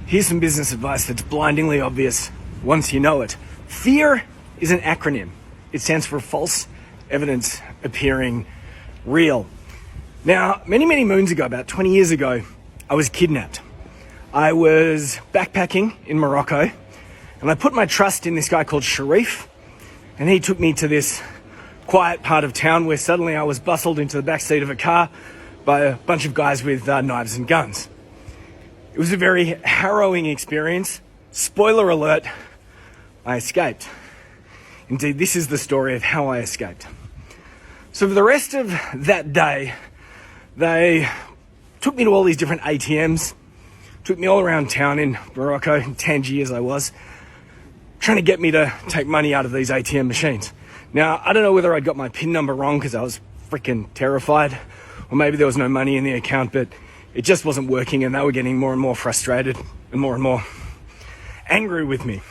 Here's some business advice that's blindingly obvious once you know it. FEAR is an acronym. It stands for false evidence appearing real. Now, many moons ago, about 20 years ago, I was kidnapped. I was backpacking in Morocco, and I put my trust in this guy called Sharif, and he took me to this quiet part of town where suddenly I was bustled into the backseat of a car by a bunch of guys with knives and guns. It was a very harrowing experience. Spoiler alert, I escaped. Indeed, this is the story of how I escaped. So for the rest of that day, they took me to all these different ATMs, took me all around town in Morocco, in Tangier as I was, trying to get me to take money out of these ATM machines. Now, I don't know whether I got my PIN number wrong because I was freaking terrified, or maybe there was no money in the account, but it just wasn't working, and they were getting more and more frustrated and more angry with me.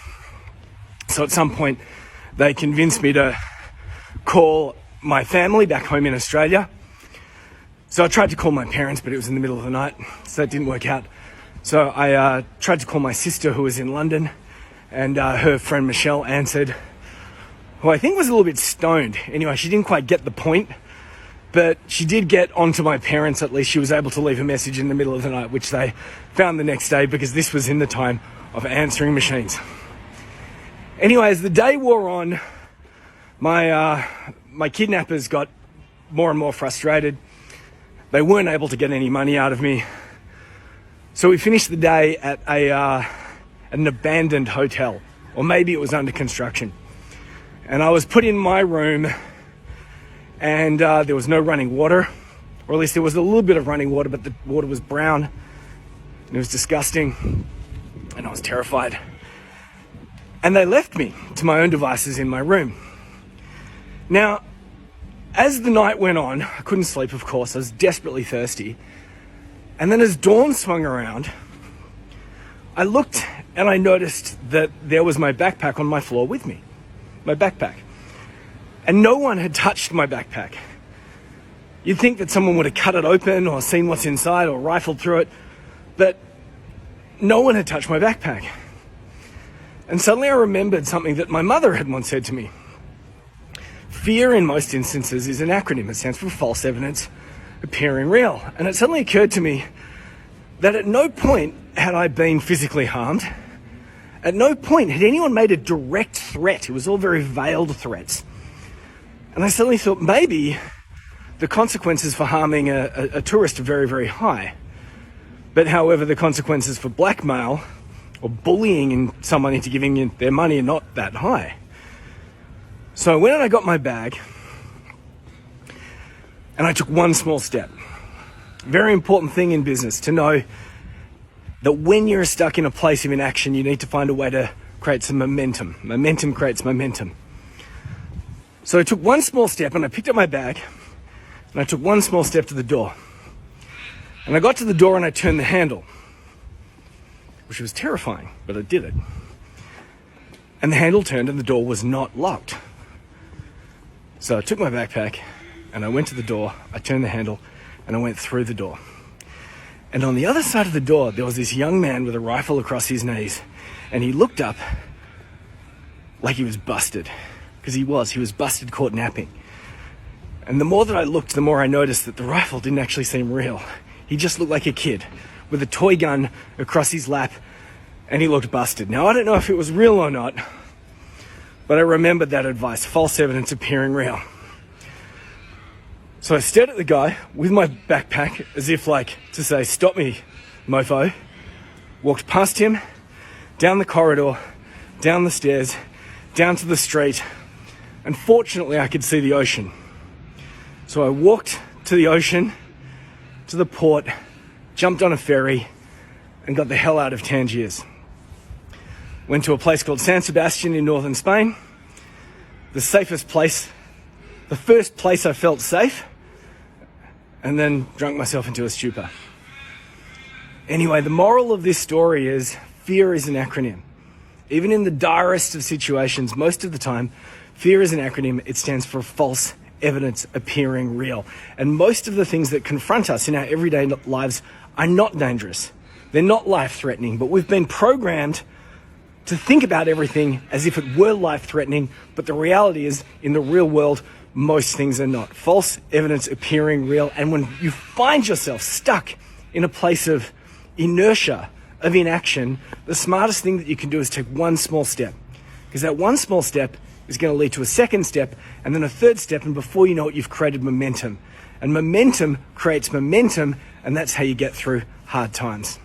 So at some point, they convinced me to call my family back home in Australia. So I tried to call my parents, but it was in the middle of the night, so that didn't work out. So I tried to call my sister, who was in London, and her friend Michelle answered, who I think was a little bit stoned. Anyway, she didn't quite get the point, but she did get onto my parents. At least she was able to leave a message in the middle of the night, which they found the next day because this was in the time of answering machines. Anyway, as the day wore on, my kidnappers got more and more frustrated. They weren't able to get any money out of me. So we finished the day at an abandoned hotel, or maybe it was under construction. And I was put in my room, and there was no running water, or at least there was a little bit of running water, but the water was brown, and it was disgusting, and I was terrified. And they left me to my own devices in my room. Now, as the night went on, I couldn't sleep, of course. I was desperately thirsty. And then as dawn swung around, I looked and I noticed that there was my backpack on my floor with me. My backpack. And no one had touched my backpack. You'd think that someone would have cut it open or seen what's inside or rifled through it, but no one had touched my backpack. And suddenly I remembered something that my mother had once said to me. FEAR, in most instances, is an acronym. It stands for false evidence appearing real. And it suddenly occurred to me that at no point had I been physically harmed. At no point had anyone made a direct threat. It was all very veiled threats. And I suddenly thought maybe the consequences for harming a tourist are very high. But however, the consequences for blackmail or bullying someone into giving you their money are not that high. So I went and I got my bag, and I took one small step. Very important thing in business to know that when you're stuck in a place of inaction, you need to find a way to create some momentum. Momentum creates momentum. So I took one small step and I picked up my bag and I took one small step to the door. And I got to the door and I turned the handle, which was terrifying, but I did it. And the handle turned and the door was not locked. So I took my backpack and I went to the door, I turned the handle, and I went through the door. And on the other side of the door, there was this young man with a rifle across his knees, and he looked up like he was busted, because he was busted caught napping. And the more that I looked, the more I noticed that the rifle didn't actually seem real. He just looked like a kid with a toy gun across his lap, and he looked busted. Now, I don't know if it was real or not, but I remembered that advice, false evidence appearing real. So I stared at the guy with my backpack as if like to say, stop me, mofo. Walked past him, down the corridor, down the stairs, down to the street, and fortunately I could see the ocean. So I walked to the ocean, to the port, jumped on a ferry, and got the hell out of Tangiers. Went to a place called San Sebastian in northern Spain. The safest place, the first place I felt safe, and then drunk myself into a stupor. Anyway, the moral of this story is fear is an acronym. Even in the direst of situations, most of the time, fear is an acronym. It stands for false evidence appearing real. And most of the things that confront us in our everyday lives are not dangerous. They're not life-threatening, but we've been programmed to think about everything as if it were life-threatening, but the reality is, in the real world, most things are not. False evidence appearing real, and when you find yourself stuck in a place of inertia, of inaction, the smartest thing that you can do is take one small step. Because that one small step is going to lead to a second step, and then a third step, and before you know it, you've created momentum. And momentum creates momentum, and that's how you get through hard times.